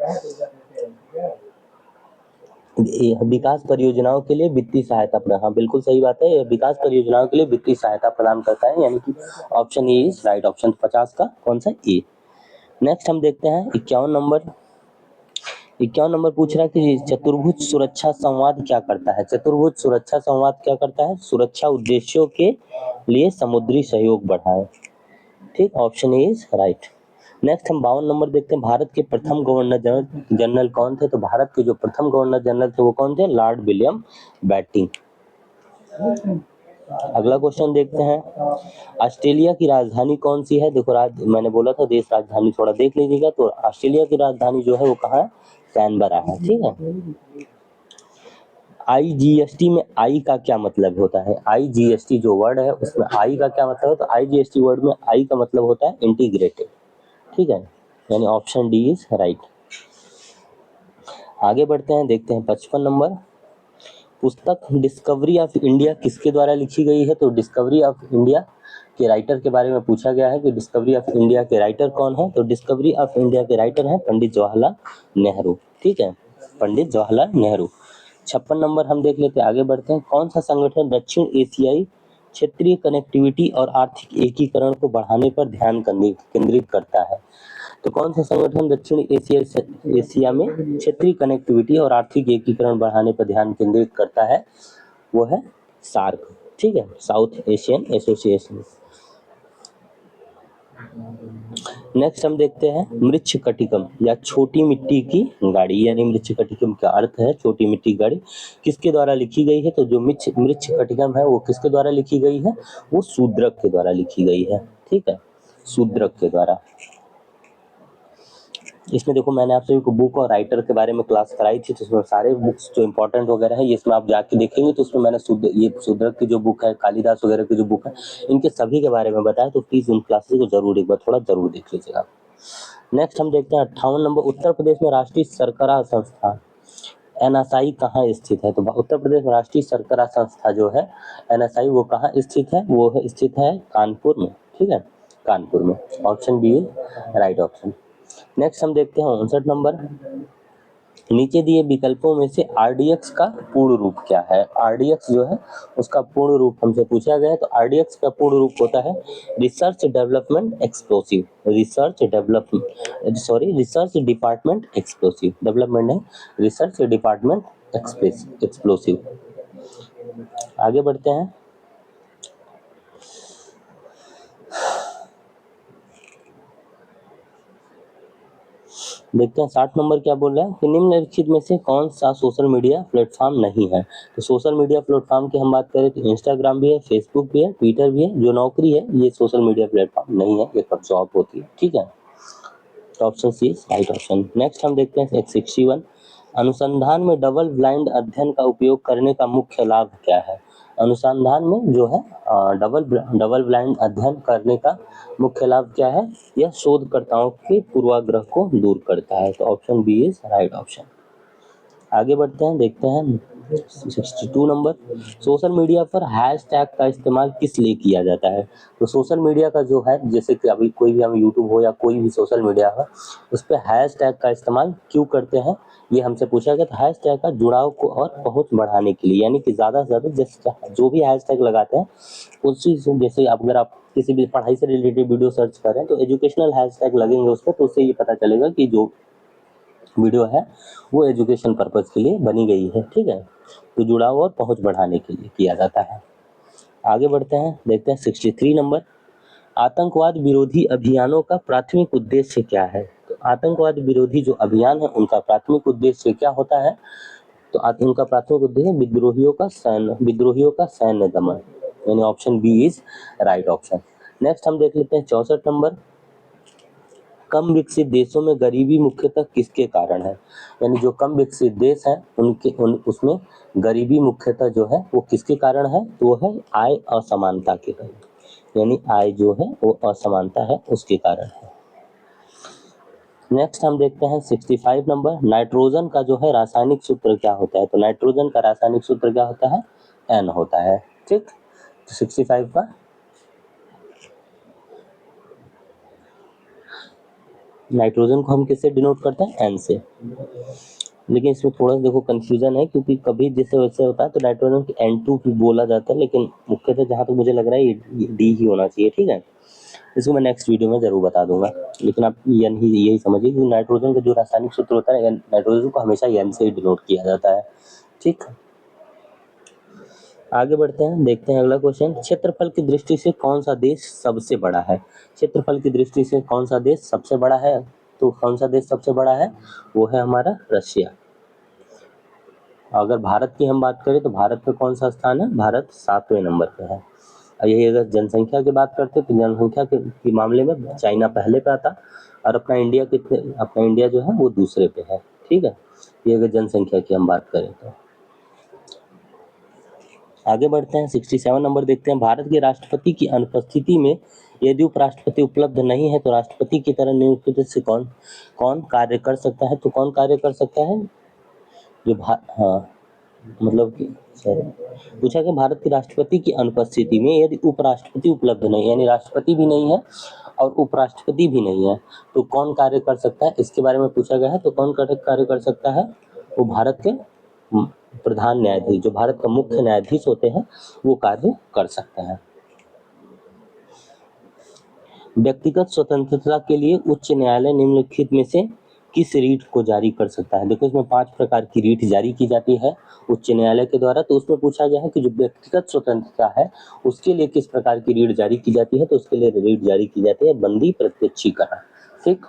विकास परियोजनाओं के लिए वित्तीय सहायता प्रदान, हाँ बिल्कुल सही बात है, यह विकास परियोजनाओं के लिए वित्तीय सहायता प्रदान करता है, यानी कि option A is right option. 50 का कौन सा, ए। नेक्स्ट हम देखते हैं 51 नंबर पूछ रहा है कि चतुर्भुज सुरक्षा संवाद क्या करता है। चतुर्भुज सुरक्षा संवाद क्या करता है, सुरक्षा उद्देश्यों के लिए समुद्री सहयोग बढ़ाए। ठीक, option A is right. Next हम 52 नंबर देखते हैं, भारत के प्रथम गवर्नर जनरल कौन थे। तो भारत के जो प्रथम गवर्नर जनरल थे वो कौन थे, लॉर्ड विलियम बेंटिंक। अगला क्वेश्चन देखते हैं, ऑस्ट्रेलिया की राजधानी कौन सी है। देखो मैंने बोला था देश राजधानी थोड़ा देख लीजिएगा। तो ऑस्ट्रेलिया की राजधानी जो है वो कहाँ है, कैनबरा है। ठीक है, IGST में आई का क्या मतलब होता है। IGST जो वर्ड है उसमें आई का क्या मतलब है। तो IGST वर्ड में आई का मतलब होता है इंटीग्रेटेड। ठीक है, यानी ऑप्शन डी इज राइट। आगे बढ़ते हैं, देखते हैं 55 नंबर, पुस्तक डिस्कवरी ऑफ इंडिया किसके द्वारा लिखी गई है। तो डिस्कवरी ऑफ इंडिया के राइटर के बारे में पूछा गया है कि डिस्कवरी ऑफ इंडिया के राइटर कौन है। तो डिस्कवरी ऑफ इंडिया के राइटर हैं पंडित जवाहरलाल नेहरू। ठीक है, पंडित जवाहरलाल नेहरू। 56 नंबर हम देख लेते हैं, आगे बढ़ते हैं, कौन सा संगठन दक्षिण एशियाई क्षेत्रीय कनेक्टिविटी और आर्थिक एकीकरण को बढ़ाने पर ध्यान केंद्रित करता है। तो कौन सा संगठन दक्षिण एशिया में क्षेत्रीय कनेक्टिविटी और आर्थिक एकीकरण बढ़ाने पर ध्यान केंद्रित करता है, वो है सार्क। ठीक है, साउथ एशियन एसोसिएशन। नेक्स्ट हम देखते हैं मृच्छकटिकम या छोटी मिट्टी की गाड़ी, यानी मृच्छकटिकम का अर्थ है छोटी मिट्टी की गाड़ी, किसके द्वारा लिखी गई है। तो जो मृच्छकटिकम है वो किसके द्वारा लिखी गई है, वो शूद्रक के द्वारा लिखी गई है। ठीक है, शूद्रक के द्वारा। इसमें देखो मैंने आप सभी को बुक और राइटर के बारे में क्लास कराई थी, तो उसमें सारे बुक्स जो इंपॉर्टेंट वगैरह है, इसमें आप जाके देखेंगे तो उसमें मैंने ये शूद्रक की जो बुक है, कालिदास वगैरह की जो बुक है, इनके सभी के बारे में बताया। तो प्लीज उन क्लासेस को जरूर एक बार थोड़ा जरूर देख लीजिएगा। नेक्स्ट हम देखते हैं 58 नंबर, उत्तर प्रदेश में राष्ट्रीय सरकरा संस्था NSI कहाँ स्थित है। तो उत्तर प्रदेश में राष्ट्रीय सरकरा संस्था जो है NSI वो कहाँ स्थित है, वो स्थित है कानपुर में। ठीक है, कानपुर में, option B right option. Next हम देखते हैं 59 नंबर, नीचे दिए विकल्पों में से RDX का पूर्ण रूप क्या है। RDX जो है उसका पूर्ण रूप हमसे पूछा गया है। तो RDX का पूर्ण रूप होता है research department explosive, research department explosive, development है रिसर्च डिपार्टमेंट एक्सप्लोसिव। आगे बढ़ते हैं, देखते हैं 60 नंबर क्या बोल रहा है कि निम्नलिखित में से कौन सा सोशल मीडिया प्लेटफॉर्म नहीं है। तो सोशल मीडिया प्लेटफॉर्म की हम बात करें तो इंस्टाग्राम भी है, फेसबुक भी है, ट्विटर भी है। जो नौकरी है ये सोशल मीडिया प्लेटफॉर्म नहीं है, ये कब जॉब होती है। ठीक है, तो option C is right option. Next हम देखते हैं 61, अनुसंधान में डबल ब्लाइंड अध्ययन का उपयोग करने का मुख्य लाभ क्या है। अनुसंधान में जो है डबल ब्लाइंड अध्ययन करने का मुख्य लाभ क्या है, यह शोधकर्ताओं के पूर्वाग्रह को दूर करता है। तो option B is right option. आगे बढ़ते हैं, देखते हैं 62 नंबर, सोशल मीडिया पर हैशटैग का इस्तेमाल किस लिए किया जाता है? तो सोशल मीडिया का जो है, जैसे कि अभी कोई भी हम यूट्यूब हो या कोई भी सोशल मीडिया हो, उस पे हैशटैग का इस्तेमाल क्यों करते हैं, ये हमसे पूछा गया। तो हैशटैग का जुड़ाव को और पहुंच बढ़ाने के लिए, यानी कि ज़्यादा से ज़्यादा जैसे जो भी हैशटैग लगाते हैं उसी से, जैसे अगर आप किसी भी पढ़ाई से रिलेटेड वीडियो सर्च कर रहे हैं तो एजुकेशनल हैशटैग लगेंगे उस पर, तो उससे ये पता चलेगा कि जो वीडियो है वो एजुकेशन पर्पज़ के लिए बनी गई है, ठीक है। तो जुड़ाव और पहुंच बढ़ाने के लिए किया जाता है। आगे बढ़ते हैं, देखते हैं 63 नंबर, आतंकवाद विरोधी अभियानों का प्राथमिक उद्देश्य क्या है? तो आतंकवाद विरोधी जो अभियान है उनका प्राथमिक उद्देश्य क्या होता है? तो उनका प्राथमिक उद्देश्य विद्रोहियों का सैन्य दमन, यानी option B is right option. Next हम देख लेते हैं 64 नंबर, कम विकसित देशों में गरीबी मुख्यतः किसके कारण है? यानी जो कम विकसित देश हैं उसमें गरीबी मुख्यतः जो है वो किसके कारण है? तो वो है आय असमानता के कारण, यानी आय जो है वो असमानता है उसके कारण है। नेक्स्ट हम देखते हैं 65 नंबर, नाइट्रोजन का जो है रासायनिक सूत्र क्या होता है? तो नाइट्रोजन का रासायनिक सूत्र क्या होता है? एन होता है, ठीक। तो 65 का नाइट्रोजन को हम किससे डिनोट करते हैं? एन से। लेकिन इसमें थोड़ा देखो कंफ्यूजन है, क्योंकि कभी जैसे वैसे होता है तो नाइट्रोजन की N2 भी बोला जाता है, लेकिन मुख्यतः जहाँ तक मुझे लग रहा है ये डी ही होना चाहिए, ठीक है। इसको मैं नेक्स्ट वीडियो में जरूर बता दूंगा, लेकिन आप एन ही यही समझिए कि नाइट्रोजन का जो रासायनिक सूत्र होता है, नाइट्रोजन को हमेशा एन से ही डिनोट किया जाता है, ठीक। आगे बढ़ते हैं, देखते हैं अगला क्वेश्चन, क्षेत्रफल की दृष्टि से कौन सा देश सबसे बड़ा है? क्षेत्रफल की दृष्टि से कौन सा देश सबसे बड़ा है? तो कौन सा देश सबसे बड़ा है? वो है हमारा रशिया। अगर भारत की हम बात करें तो भारत पे कौन सा स्थान है? भारत 7वें नंबर पे है। और यही अगर जनसंख्या की बात करते तो जनसंख्या के मामले में चाइना पहले पे आता, और अपना इंडिया जो है वो दूसरे पे है, ठीक है। ये अगर जनसंख्या की हम बात करें तो। आगे बढ़ते हैं, 67 नंबर देखते हैं, भारत के राष्ट्रपति की अनुपस्थिति में यदि उपराष्ट्रपति उपलब्ध नहीं है तो राष्ट्रपति की तरह नियुक्त से कौन कौन कार्य कर सकता है? तो कौन कार्य कर सकता है? हाँ, मतलब कि पूछा कि भारत के राष्ट्रपति की अनुपस्थिति में यदि उपराष्ट्रपति उपलब्ध नहीं, यानी राष्ट्रपति भी नहीं है और उपराष्ट्रपति भी नहीं है, तो कौन कार्य कर सकता है, इसके बारे में पूछा गया है। तो कौन कार्य कर सकता है? वो भारत के प्रधान न्यायाधीश, जो भारत का मुख्य न्यायाधीश होते हैं, वो कार्य कर सकते हैं। व्यक्तिगत स्वतंत्रता के लिए उच्च न्यायालय निम्नलिखित में से किस रीट को जारी कर सकता है? देखो इसमें 5 प्रकार की रीट जारी की जाती है उच्च न्यायालय के द्वारा, तो उसमें पूछा गया है कि जो व्यक्तिगत स्वतंत्रता है उसके लिए किस प्रकार की रीट जारी की जाती है? तो उसके लिए रीट जारी की जाती है बंदी प्रत्यक्षीकरण, ठीक।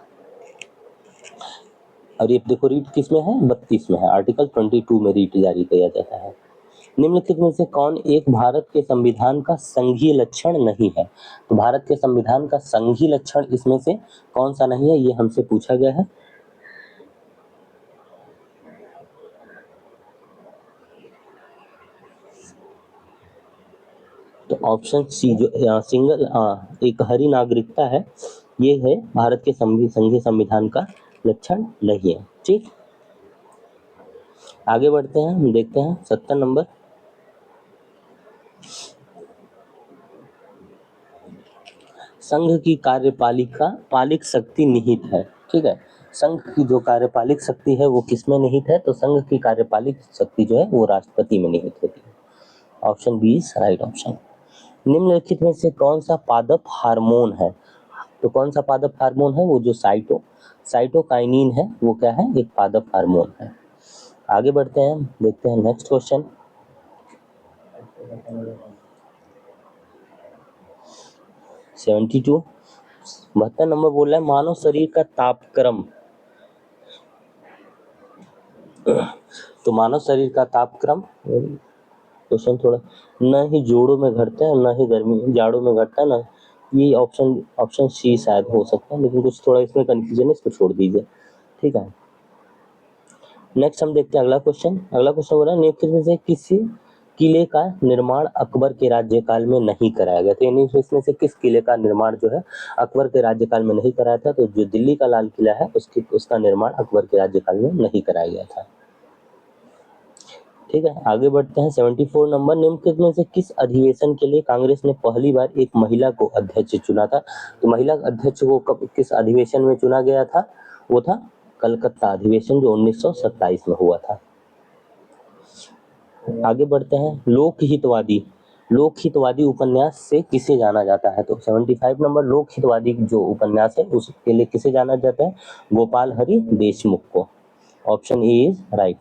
और ये देखो रीट किस में है? 32 में है, आर्टिकल 22 में रीट जारी किया जाता है। निम्नलिखित में से कौन एक भारत के संविधान का संघीय लक्षण नहीं है? तो भारत के संविधान का संघीय लक्षण इसमें से कौन सा नहीं है, ये हमसे पूछा गया है। तो ऑप्शन सी जो सिंगल एक हरी नागरिकता है, ये है भारत के संघीय संविधान का लक्षण नहीं है, ठीक। आगे बढ़ते हैं, हम देखते हैं 70 नंबर, संघ की कार्यपालिका पालिक शक्ति निहित है, ठीक है। संघ की जो कार्यपालिक शक्ति है वो किसमें निहित है? तो संघ की कार्यपालिक शक्ति जो है वो राष्ट्रपति में निहित होती है, option B is right option. निम्नलिखित में से कौन सा पादप हार्मोन है? तो कौन सा पादप हार्मोन है? वो जो साइटोकाइनिन है, वो क्या है? एक पादप हार्मोन है। आगे बढ़ते हैं, देखते हैं नेक्स्ट क्वेश्चन, (72) 72 नंबर बोल रहा है, मानव शरीर का तापक्रम। तो मानव शरीर का तापक्रम, क्वेश्चन थोड़ा, न ही जोड़ों में घटता है न ही जाड़ों में घटता है, ना ये ऑप्शन सी शायद हो सकता है, लेकिन कुछ थोड़ा इसमें कंफ्यूजन है, इसको छोड़ दीजिए, ठीक है। नेक्स्ट हम देखते हैं अगला क्वेश्चन हो रहा है, निम्नलिखित में से किसी किले का निर्माण अकबर के राज्यकाल में नहीं कराया गया? तो यानी इसमें से किस किले का निर्माण जो है अकबर के राज्यकाल में नहीं कराया था? तो जो दिल्ली का लाल किला है उसका निर्माण अकबर के राज्यकाल में नहीं कराया गया था। ठीक है, आगे बढ़ते हैं 74 नंबर, निम्नलिखित में से किस अधिवेशन के लिए कांग्रेस ने पहली बार एक महिला को अध्यक्ष चुना था? तो महिला अध्यक्ष को कब किस अधिवेशन में चुना गया था? वो था कलकत्ता अधिवेशन जो 1927 में हुआ था। आगे बढ़ते हैं, लोकहितवादी उपन्यास से किसे जाना जाता है? तो 75 नंबर, लोकहितवादी जो उपन्यास है उसके लिए किसे जाना जाता है? गोपाल हरि देशमुख को। Option A is right,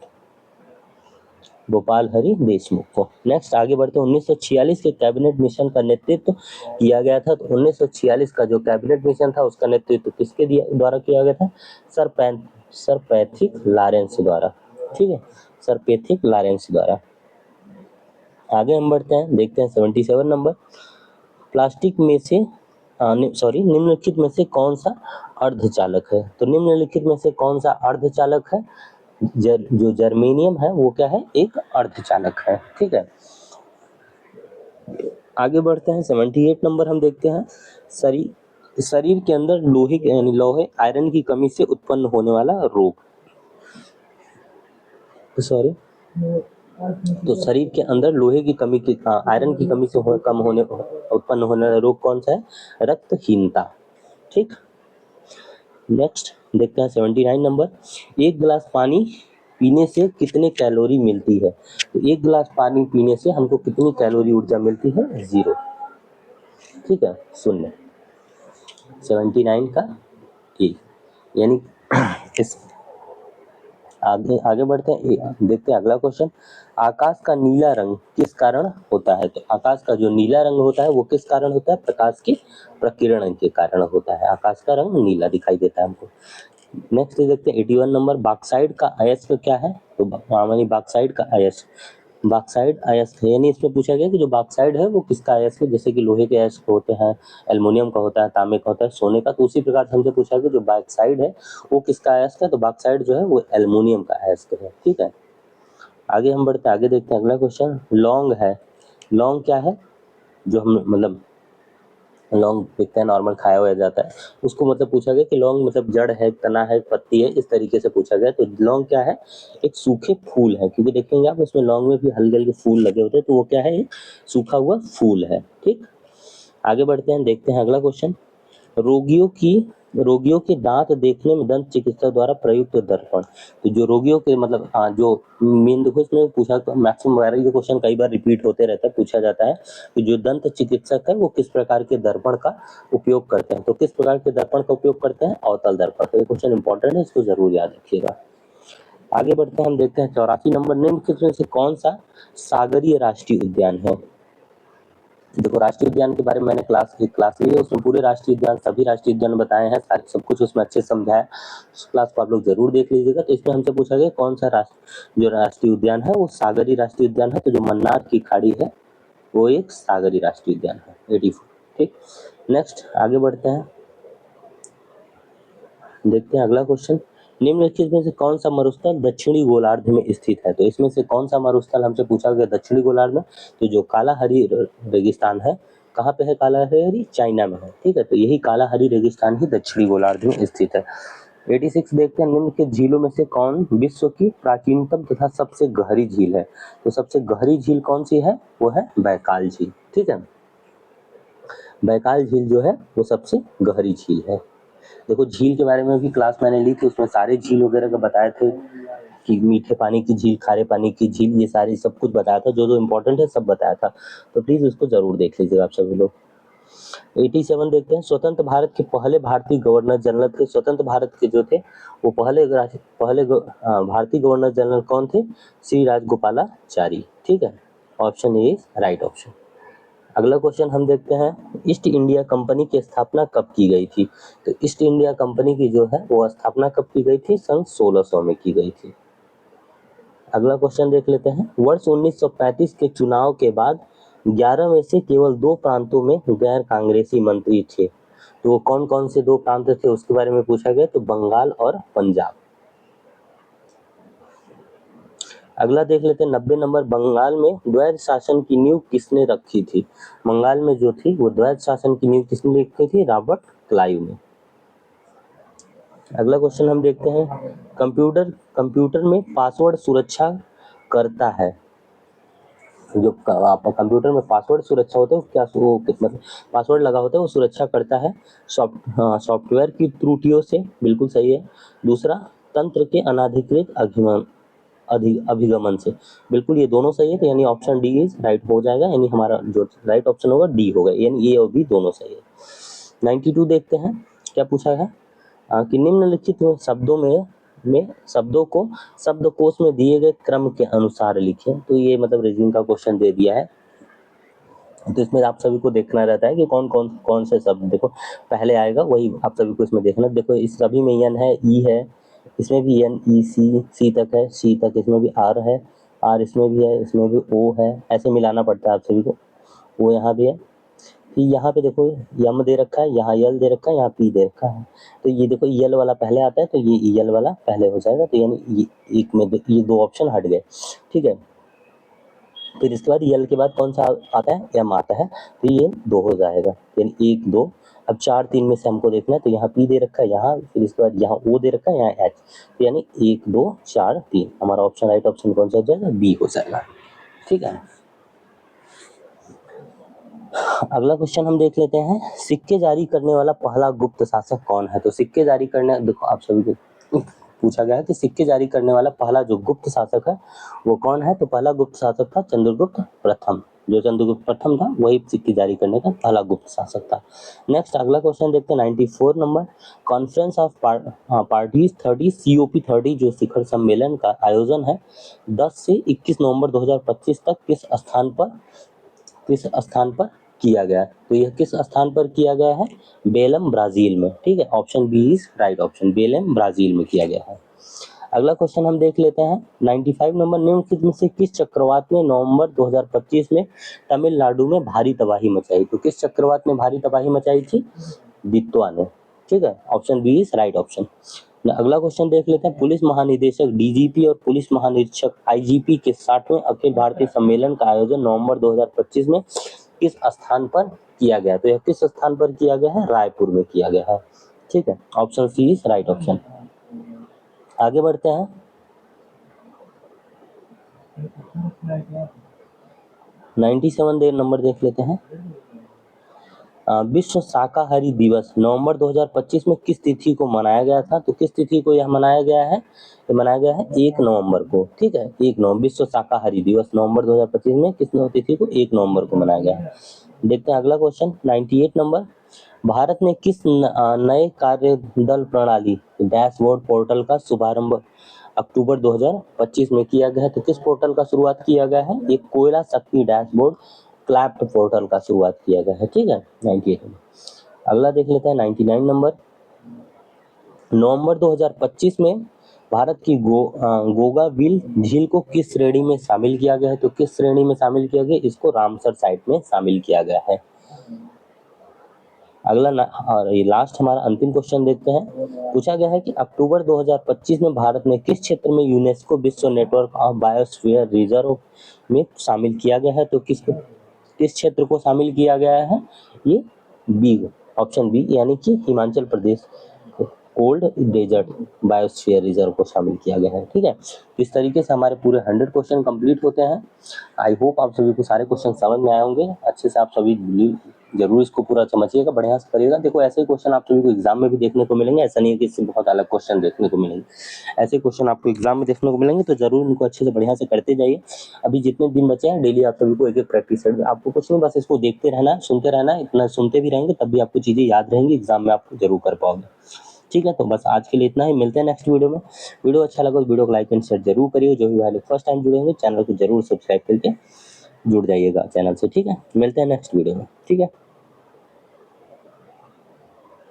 Gopal Hari Deshmukh को। नेक्स्ट आगे बढ़ते हैं, 1946 के कैबिनेट मिशन का नेतृत्व किया गया था। तो 1946 का जो कैबिनेट मिशन था उसका नेतृत्व किसके द्वारा किया गया था? सर पैट्रिक लॉरेंस द्वारा। ठीक है, सर पैट्रिक लॉरेंस द्वारा। आगे हम बढ़ते हैं, देखते हैं 77 नंबर, प्लास्टिक में से निम्नलिखित में से कौन सा अर्धचालक है? तो निम्नलिखित में से कौन सा अर्धचालक है? जो जर्मेनियम है वो क्या है? एक अर्धचालक है। ठीक है, आगे बढ़ते हैं 78 नंबर, हम देखते हैं शरीर के अंदर लोहे आयरन की कमी से उत्पन्न होने वाला रोग। तो शरीर के अंदर लोहे की कमी की आयरन की कमी से उत्पन्न होने वाला रोग कौन सा है? रक्तहीनता। ठीक, नेक्स्ट देखते हैं 79 नंबर, एक गिलास पानी पीने से कितने कैलोरी मिलती है? तो एक गिलास पानी पीने से हमको कितनी कैलोरी ऊर्जा मिलती है? 0। ठीक है, शून्य। 79 का ठीक, यानी इस आगे बढ़ते हैं, देखते हैं अगला क्वेश्चन, आकाश का नीला रंग किस कारण होता है? तो आकाश का जो नीला रंग होता है वो किस कारण होता है? प्रकाश के प्रकीर्णन के कारण होता है, आकाश का रंग नीला दिखाई देता है हमको। नेक्स्ट देखते हैं 81 नंबर, बॉक्साइट का अयस्क क्या है? तो बॉक्साइट का अयस्क है, यानी इसमें पूछा गया कि जो बॉक्साइट है वो किसका अयस्क है? जैसे कि लोहे के अयस्क होते हैं, एल्युमिनियम का होता है, तांबे का होता है, सोने का, तो उसी प्रकार से हमसे पूछा गया जो बॉक्साइट है वो किसका अयस्क है? तो बॉक्साइट जो है वो एल्युमिनियम का अयस्क है। ठीक है, आगे हम बढ़ते हैं, आगे देखते हैं अगला क्वेश्चन, लौंग है, लौंग क्या है? जो हम लौंग देखते हैं नॉर्मल खाया हुआ जाता है, उसको पूछा गया कि लौंग जड़ है, तना है, पत्ती है, इस तरीके से पूछा गया। तो लौंग क्या है? एक सूखे फूल है, क्योंकि देखेंगे आप उसमें लौंग में भी हल्के हल्के फूल लगे होते हैं, तो वो क्या है? एक सूखा हुआ फूल है। ठीक, आगे बढ़ते हैं, देखते हैं अगला क्वेश्चन, रोगियों के दांत देखने में दंत चिकित्सक द्वारा प्रयुक्त दर्पण। तो जो रोगियों के जो मेन देखो इसमें पूछा, मैक्सिमम वगैरह ये क्वेश्चन कई बार रिपीट होते रहता है, पूछा जाता है कि जो दंत चिकित्सक है वो किस प्रकार के दर्पण का उपयोग करते हैं? तो किस प्रकार के दर्पण का उपयोग करते हैं? अवतल दर्पण। तो ये क्वेश्चन इंपॉर्टेंट है, इसको जरूर याद रखिएगा। आगे बढ़ते हैं, हम देखते हैं 84 नंबर, निम्नलिखित में से कौन सा सागरीय राष्ट्रीय उद्यान है? देखो राष्ट्रीय उद्यान के बारे में मैंने क्लास ली है, उसमें पूरे राष्ट्रीय उद्यान, सभी राष्ट्रीय उद्यान बताए हैं, सब कुछ उसमें अच्छे से समझाया, उस क्लास को आप लोग जरूर देख लीजिएगा। तो इसमें हमसे पूछा गया कौन सा जो राष्ट्रीय उद्यान है वो सागरीय राष्ट्रीय उद्यान है। तो जो मन्नार की खाड़ी है वो एक सागरीय राष्ट्रीय उद्यान है। 84। ठीक, नेक्स्ट आगे बढ़ते हैं, देखते हैं अगला क्वेश्चन, निम्नलिखित में से कौन सा मरुस्थल दक्षिणी गोलार्ध में स्थित है? तो इसमें से कौन सा मरुस्थल हमसे पूछा गया दक्षिणी गोलार्ध में? तो जो कालाहरी रेगिस्तान है, कहाँ पे है कालाहरी? चाइना में है। ठीक है, तो यही कालाहरी रेगिस्तान ही दक्षिणी गोलार्ध में स्थित है। 86 देखते हैं, निम्नलिखित झीलों में से कौन विश्व की प्राचीनतम तथा सबसे गहरी झील है? तो सबसे गहरी झील कौन सी है? वो है बैकाल झील। ठीक है, बैकाल झील जो है वो सबसे गहरी झील है। देखो झील के बारे में भी क्लास मैंने ली थी, उसमें सारे झील वगैरह का बताए थे कि मीठे पानी की झील, खारे पानी की झील, ये सारी सब कुछ बताया था, जो इम्पोर्टेंट है सब बताया था, तो प्लीज उसको जरूर देख लीजिएगा आप सभी लोग। 87 देखते हैं, स्वतंत्र भारत के पहले भारतीय गवर्नर जनरल थे। स्वतंत्र भारत के जो थे वो पहले भारतीय गवर्नर जनरल कौन थे? श्री राजगोपालाचारी। ठीक है, option A is right option. अगला क्वेश्चन हम देखते हैं, ईस्ट इंडिया कंपनी की स्थापना कब की गई थी? तो ईस्ट इंडिया कंपनी की जो है वो स्थापना कब की गई थी? सन 1600 में की गई थी। अगला क्वेश्चन देख लेते हैं, वर्ष 1935 के चुनाव के बाद 11 में से केवल 2 प्रांतों में गैर कांग्रेसी मंत्री थे। तो वो कौन कौन से 2 प्रांत थे उसके बारे में पूछा गया, तो बंगाल और पंजाब। अगला देख लेते हैं 90 नंबर, बंगाल में द्वैध शासन की नींव किसने रखी थी? बंगाल में जो थी वो द्वैध शासन की नींव किसने रखी थी? रॉबर्ट क्लाइव ने। अगला क्वेश्चन हम देखते हैं, कंप्यूटर में पासवर्ड सुरक्षा करता है, जो आप कंप्यूटर में पासवर्ड सुरक्षा होता है क्या वो मतलब पासवर्ड लगा होता है वो सुरक्षा करता है सॉफ्टवेयर की त्रुटियों से, बिल्कुल सही है। दूसरा, तंत्र के अनाधिकृत अभिगमन से, बिल्कुल ये दोनों सही है, तो यानी ऑप्शन डी इज राइट हो जाएगा, यानी हमारा जो राइट ऑप्शन होगा डी होगा, यानी ए और बी दोनों सही है। 92 देखते हैं क्या पूछा है कि निम्नलिखित शब्दों में शब्दों को शब्दकोश में दिए गए क्रम के अनुसार लिखें। तो ये मतलब रीजनिंग का क्वेश्चन दे दिया है, तो इसमें आप सभी को देखना रहता है कि कौन से शब्द देखो पहले आएगा, वही आप सभी को इसमें देखना। देखो इस सभी में एन है, ई है, इसमें भी एन, ई, सी तक है, सी तक, इसमें भी आर है, आर इसमें भी है, इसमें भी ओ है, ऐसे मिलाना पड़ता है आप सभी को। वो यहाँ भी है, फिर यहाँ पे देखो यम दे रखा है, यहाँ यल दे रखा है, यहाँ पी दे रखा है, तो ये देखो यल वाला पहले आता है, तो ये यल वाला पहले हो जाएगा, तो यानी एक में ये दो ऑप्शन हट गए, ठीक है। फिर इसके बाद यल के बाद कौन सा आता है, एम आता है, तो ये दो हो जाएगा, यानी 1 2। अब 4 3 में से हमको देखना है, तो यहाँ पी दे रखा है, यहाँ फिर इसके बाद यहाँ ओ दे रखा है, यहाँ एच, तो यानी 1 2 4 3 हमारा ऑप्शन राइट ऑप्शन कौन सा हो जाएगा, बी हो जाएगा, ठीक है। अगला क्वेश्चन हम देख लेते हैं, सिक्के जारी करने वाला पहला गुप्त शासक कौन है। तो सिक्के जारी करने, देखो आप सभी को पूछा गया है कि सिक्के जारी करने वाला पहला जो गुप्त शासक है वो कौन है, तो पहला गुप्त शासक था चंद्रगुप्त प्रथम, जो चंद्रगुप्त प्रथम था वही सिक्के जारी करने का पहला गुप्त शासक था। नेक्स्ट अगला क्वेश्चन देखते हैं 94 number, conference of parties 30 COP 30 जो शिखर सम्मेलन का आयोजन है 10 से 21 नवंबर 2025 तक किस स्थान पर किया गया, तो यह किस स्थान पर किया गया है, बेलम ब्राजील में, ठीक है। Option B is right option, Belem Brazil में किया गया है। अगला क्वेश्चन हम देख लेते हैं 95 नंबर, निम्नलिखित में से किस चक्रवात ने नवंबर 2025 में तमिलनाडु में भारी तबाही मचाई, तो किस चक्रवात ने भारी तबाही मचाई थी, दित्वा ने, ठीक है। Option B is right option. अगला क्वेश्चन देख लेते हैं, पुलिस महानिदेशक DGP और पुलिस महानिरीक्षक IGP के 60वें अखिल भारतीय सम्मेलन का आयोजन नवंबर 2025 में किस स्थान पर किया गया, तो यह किस स्थान पर किया गया है, रायपुर में किया गया है, ठीक है। Option C is right option. आगे बढ़ते हैं 97 नंबर देख लेते हैं, विश्व शाकाहारी दिवस नवंबर 2025 में किस तिथि को मनाया गया था, तो किस तिथि को यह मनाया गया है, ये मनाया गया है 1 नवंबर को, ठीक है। 1 नवंबर विश्व शाकाहारी दिवस नवंबर 2025 में किस तिथि को, 1 नवंबर को मनाया गया है। देखते हैं अगला क्वेश्चन 98 नंबर, भारत ने किस नए कार्यदल प्रणाली डैशबोर्ड पोर्टल का शुभारंभ अक्टूबर 2025 में किया गया है, तो किस पोर्टल का शुरुआत किया गया है, एक कोयला शक्ति डैशबोर्ड क्लैप्ट पोर्टल का शुरुआत किया गया है, ठीक है। 98 नंबर। अगला देख लेते हैं 99 नंबर, नवंबर 2025 में भारत की गोगा बिल झील को किस श्रेणी में शामिल किया गया है, तो किस श्रेणी में शामिल किया गया, इसको रामसर साइट में शामिल किया गया है। अगला और ये लास्ट हमारा अंतिम क्वेश्चन देखते हैं, पूछा गया है कि अक्टूबर 2025 में भारत ने किस क्षेत्र में यूनेस्को विश्व नेटवर्क ऑफ बायोस्फीयर रिजर्व में शामिल किया गया है, तो किस क्षेत्र को शामिल किया गया है, ये बी ऑप्शन बी, यानी कि Himachal Pradesh cold desert biosphere reserve को शामिल किया गया है, ठीक है। इस तरीके से हमारे पूरे 100 क्वेश्चन कंप्लीट होते हैं। आई होप आप सभी को सारे क्वेश्चन समझ में आए होंगे, अच्छे से आप सभी जरूर इसको पूरा समझिएगा, बढ़िया से करिएगा। देखो ऐसे क्वेश्चन आप सभी को एग्जाम में भी देखने को मिलेंगे, ऐसा नहीं है कि इससे बहुत अलग क्वेश्चन देखने को मिलेंगे, ऐसे क्वेश्चन आपको एग्जाम में देखने को मिलेंगे, तो जरूर इनको अच्छे से बढ़िया से करते जाइए। अभी जितने दिन बचे हैं डेली आप सभी को एक प्रैक्टिस सेट, आपको कुछ नहीं बस इसको देखते रहना, सुनते रहना, इतना सुनते भी रहेंगे तब भी आपको चीजें याद रहेंगी, एग्जाम में आप जरूर कर पाओगे, ठीक है। तो बस आज के लिए इतना ही, मिलते हैं नेक्स्ट वीडियो में। वीडियो अच्छा लगा तो वीडियो को लाइक एंड शेयर जरूर करिए, जो भी भाई फर्स्ट टाइम जुड़े होंगे चैनल को जरूर सब्सक्राइब करके जुड़ जाइएगा चैनल से, ठीक है। मिलते हैं नेक्स्ट वीडियो में, ठीक है।